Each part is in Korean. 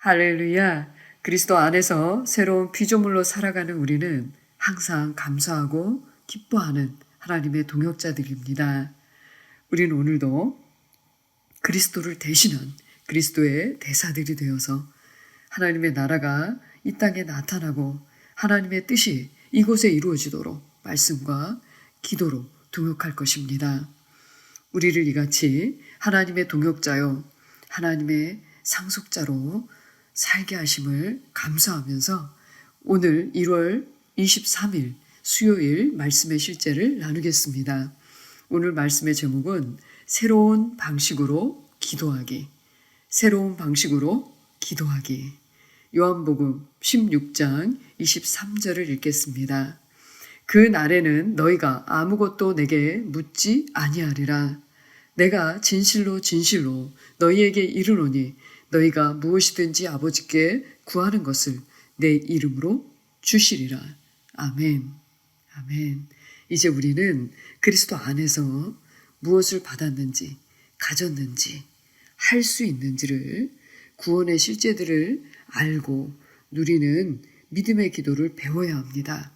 할렐루야. 그리스도 안에서 새로운 피조물로 살아가는 우리는 항상 감사하고 기뻐하는 하나님의 동역자들입니다. 우리는 오늘도 그리스도를 대신한 그리스도의 대사들이 되어서 하나님의 나라가 이 땅에 나타나고 하나님의 뜻이 이곳에 이루어지도록 말씀과 기도로 동역할 것입니다. 우리를 이같이 하나님의 동역자요, 하나님의 상속자로 살게 하심을 감사하면서 오늘 1월 23일 수요일 말씀의 실제를 나누겠습니다. 오늘 말씀의 제목은 새로운 방식으로 기도하기. 새로운 방식으로 기도하기. 요한복음 16장 23절을 읽겠습니다. 그 날에는 너희가 아무것도 내게 묻지 아니하리라. 내가 진실로 진실로 너희에게 이르노니 너희가 무엇이든지 아버지께 구하는 것을 내 이름으로 주시리라. 아멘. 아멘. 이제 우리는 그리스도 안에서 무엇을 받았는지, 가졌는지, 할 수 있는지를, 구원의 실제들을 알고 누리는 믿음의 기도를 배워야 합니다.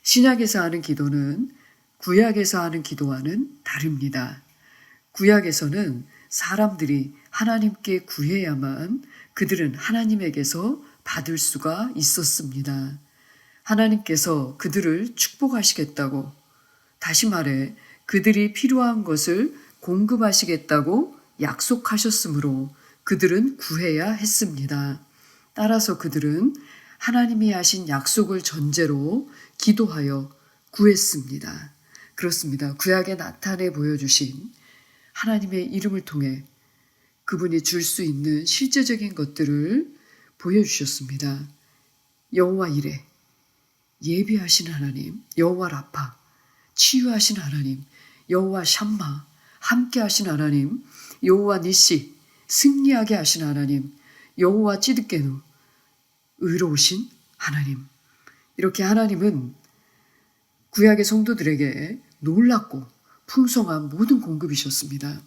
신약에서 하는 기도는 구약에서 하는 기도와는 다릅니다. 구약에서는 사람들이 하나님께 구해야만 그들은 하나님에게서 받을 수가 있었습니다. 하나님께서 그들을 축복하시겠다고, 다시 말해 그들이 필요한 것을 공급하시겠다고 약속하셨으므로 그들은 구해야 했습니다. 따라서 그들은 하나님이 하신 약속을 전제로 기도하여 구했습니다. 그렇습니다. 구약에 나타내 보여주신 하나님의 이름을 통해 그분이 줄 수 있는 실제적인 것들을 보여주셨습니다. 여호와 이레, 예비하신 하나님, 여호와 라파, 치유하신 하나님, 여호와 샴마, 함께하신 하나님, 여호와 니시, 승리하게 하신 하나님, 여호와 찌드게누, 의로우신 하나님. 이렇게 하나님은 구약의 성도들에게 놀랍고 풍성한 모든 공급이셨습니다.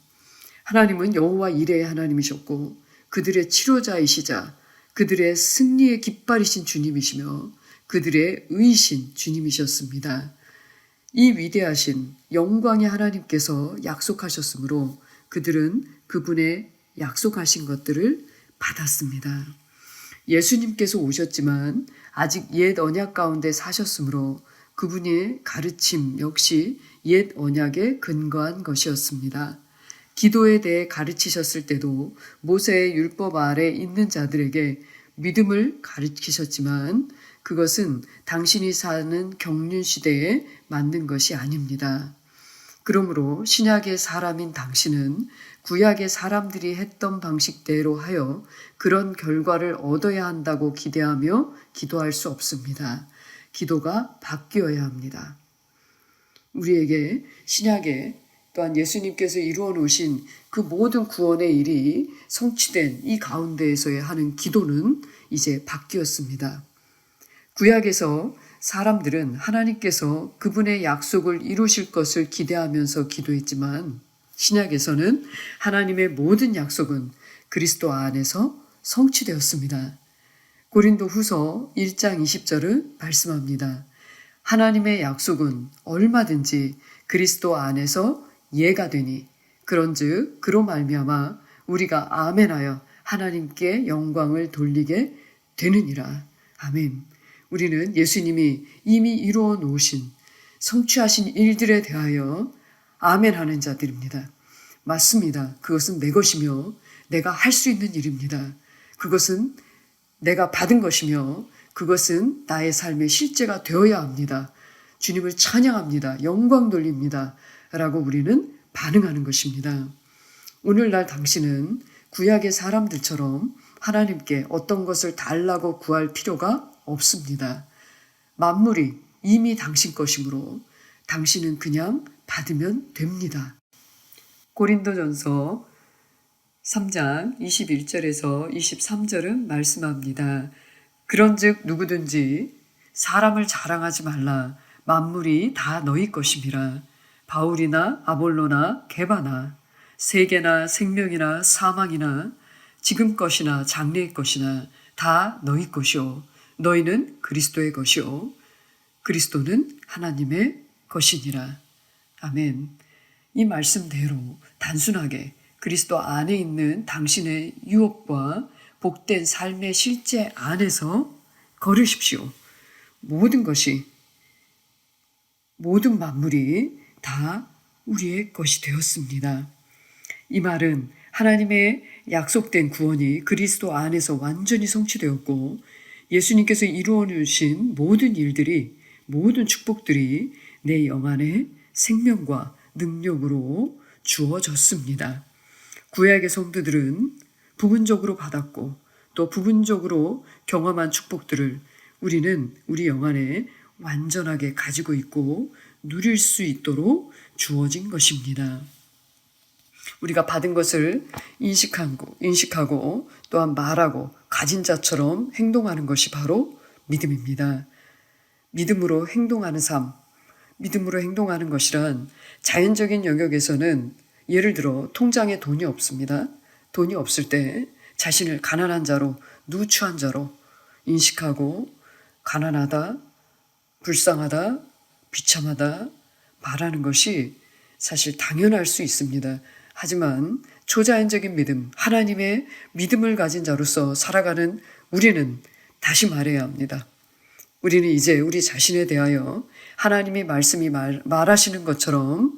하나님은 여호와 이레의 하나님이셨고 그들의 치료자이시자 그들의 승리의 깃발이신 주님이시며 그들의 의이신 주님이셨습니다. 이 위대하신 영광의 하나님께서 약속하셨으므로 그들은 그분의 약속하신 것들을 받았습니다. 예수님께서 오셨지만 아직 옛 언약 가운데 사셨으므로 그분의 가르침 역시 옛 언약에 근거한 것이었습니다. 기도에 대해 가르치셨을 때도 모세의 율법 아래 있는 자들에게 믿음을 가르치셨지만 그것은 당신이 사는 경륜 시대에 맞는 것이 아닙니다. 그러므로 신약의 사람인 당신은 구약의 사람들이 했던 방식대로 하여 그런 결과를 얻어야 한다고 기대하며 기도할 수 없습니다. 기도가 바뀌어야 합니다. 우리에게 신약에 또한 예수님께서 이루어 놓으신 그 모든 구원의 일이 성취된 이 가운데에서의 하는 기도는 이제 바뀌었습니다. 구약에서 사람들은 하나님께서 그분의 약속을 이루실 것을 기대하면서 기도했지만 신약에서는 하나님의 모든 약속은 그리스도 안에서 성취되었습니다. 고린도 후서 1장 20절은 말씀합니다. 하나님의 약속은 얼마든지 그리스도 안에서 예가 되니 그런즉 그로 말미암아 우리가 아멘하여 하나님께 영광을 돌리게 되느니라. 아멘. 우리는 예수님이 이미 이루어 놓으신 성취하신 일들에 대하여 아멘하는 자들입니다. 맞습니다. 그것은 내 것이며 내가 할 수 있는 일입니다. 그것은 내가 받은 것이며 그것은 나의 삶의 실제가 되어야 합니다. 주님을 찬양합니다. 영광 돌립니다. 라고 우리는 반응하는 것입니다. 오늘날 당신은 구약의 사람들처럼 하나님께 어떤 것을 달라고 구할 필요가 없습니다. 만물이 이미 당신 것이므로 당신은 그냥 받으면 됩니다. 고린도전서 3장 21절에서 23절은 말씀합니다. 그런즉 누구든지 사람을 자랑하지 말라. 만물이 다 너희 것임이라. 바울이나 아볼로나 게바나 세계나 생명이나 사망이나 지금 것이나 장래의 것이나 다 너희 것이요. 너희는 그리스도의 것이요. 그리스도는 하나님의 것이니라. 아멘. 이 말씀대로 단순하게 그리스도 안에 있는 당신의 유업과 복된 삶의 실제 안에서 걸으십시오. 모든 것이, 모든 만물이 다 우리의 것이 되었습니다. 이 말은 하나님의 약속된 구원이 그리스도 안에서 완전히 성취되었고 예수님께서 이루어 주신 모든 일들이, 모든 축복들이 내 영 안에 생명과 능력으로 주어졌습니다. 구약의 성도들은 부분적으로 받았고 또 부분적으로 경험한 축복들을 우리는 우리 영 안에 완전하게 가지고 있고 누릴 수 있도록 주어진 것입니다. 우리가 받은 것을 인식하고 또한 말하고 가진 자처럼 행동하는 것이 바로 믿음입니다. 믿음으로 행동하는 삶, 믿음으로 행동하는 것이란 자연적인 영역에서는 예를 들어 통장에 돈이 없습니다. 돈이 없을 때 자신을 가난한 자로, 누추한 자로 인식하고 가난하다, 불쌍하다, 비참하다 말하는 것이 사실 당연할 수 있습니다. 하지만 초자연적인 믿음, 하나님의 믿음을 가진 자로서 살아가는 우리는 다시 말해야 합니다. 우리는 이제 우리 자신에 대하여 하나님이 말씀이 말하시는 것처럼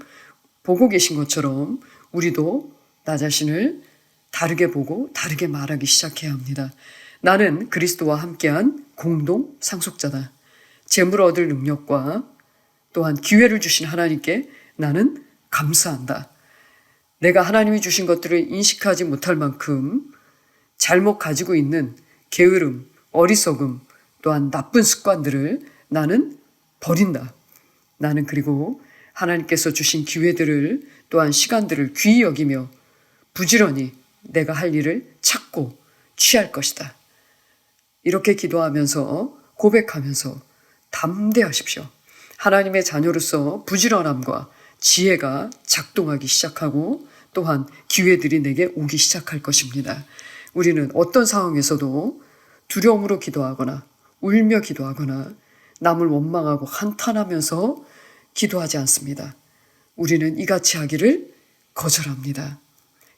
보고 계신 것처럼 우리도 나 자신을 다르게 보고 다르게 말하기 시작해야 합니다. 나는 그리스도와 함께한 공동 상속자다. 재물을 얻을 능력과 또한 기회를 주신 하나님께 나는 감사한다. 내가 하나님이 주신 것들을 인식하지 못할 만큼 잘못 가지고 있는 게으름, 어리석음, 또한 나쁜 습관들을 나는 버린다. 나는 그리고 하나님께서 주신 기회들을 또한 시간들을 귀히 여기며 부지런히 내가 할 일을 찾고 취할 것이다. 이렇게 기도하면서 고백하면서 담대하십시오. 하나님의 자녀로서 부지런함과 지혜가 작동하기 시작하고 또한 기회들이 내게 오기 시작할 것입니다. 우리는 어떤 상황에서도 두려움으로 기도하거나 울며 기도하거나 남을 원망하고 한탄하면서 기도하지 않습니다. 우리는 이같이 하기를 거절합니다.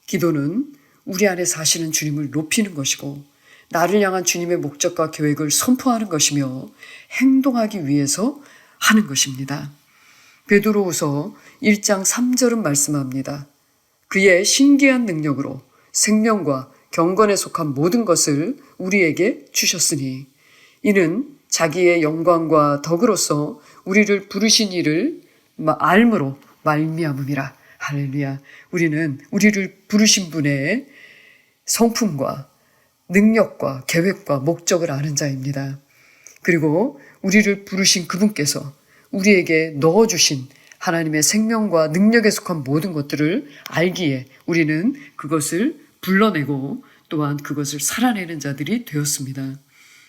기도는 우리 안에 사시는 주님을 높이는 것이고 나를 향한 주님의 목적과 계획을 선포하는 것이며 행동하기 위해서 하는 것입니다. 베드로후서 1장 3절은 말씀합니다. 그의 신기한 능력으로 생명과 경건에 속한 모든 것을 우리에게 주셨으니 이는 자기의 영광과 덕으로서 우리를 부르신 이를 알므로 말미암음이라. 할렐루야. 우리는 우리를 부르신 분의 성품과 능력과 계획과 목적을 아는 자입니다. 그리고 우리를 부르신 그분께서 우리에게 넣어주신 하나님의 생명과 능력에 속한 모든 것들을 알기에 우리는 그것을 불러내고 또한 그것을 살아내는 자들이 되었습니다.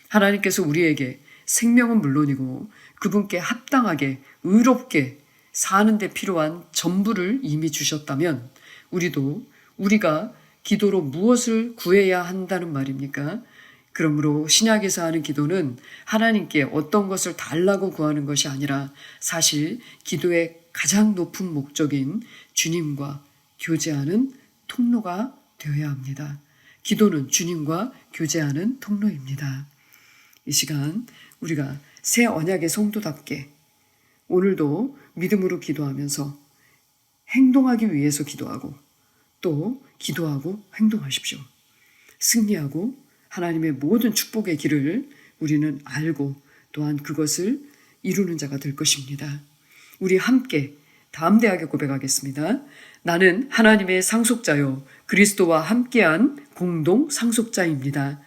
하나님께서 우리에게 생명은 물론이고 그분께 합당하게 의롭게 사는 데 필요한 전부를 이미 주셨다면 우리가 기도로 무엇을 구해야 한다는 말입니까? 그러므로 신약에서 하는 기도는 하나님께 어떤 것을 달라고 구하는 것이 아니라 사실 기도의 가장 높은 목적인 주님과 교제하는 통로가 되어야 합니다. 기도는 주님과 교제하는 통로입니다. 이 시간 우리가 새 언약의 성도답게 오늘도 믿음으로 기도하면서 행동하기 위해서 기도하고 또 기도하고 행동하십시오. 승리하고 하나님의 모든 축복의 길을 우리는 알고 또한 그것을 이루는 자가 될 것입니다. 우리 함께 담대하게 고백하겠습니다. 나는 하나님의 상속자요 그리스도와 함께한 공동 상속자입니다.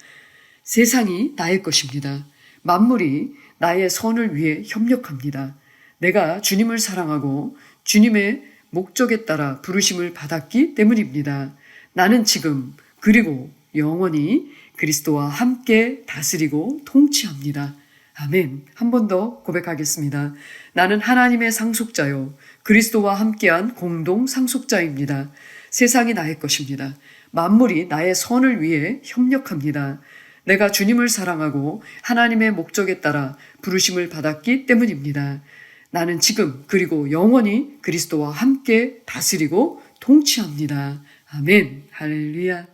세상이 나의 것입니다. 만물이 나의 선을 위해 협력합니다. 내가 주님을 사랑하고 주님의 목적에 따라 부르심을 받았기 때문입니다. 나는 지금 그리고 영원히 그리스도와 함께 다스리고 통치합니다. 아멘. 한 번 더 고백하겠습니다. 나는 하나님의 상속자요 그리스도와 함께한 공동 상속자입니다. 세상이 나의 것입니다. 만물이 나의 선을 위해 협력합니다. 내가 주님을 사랑하고 하나님의 목적에 따라 부르심을 받았기 때문입니다. 나는 지금 그리고 영원히 그리스도와 함께 다스리고 통치합니다. 아멘. 할렐루야.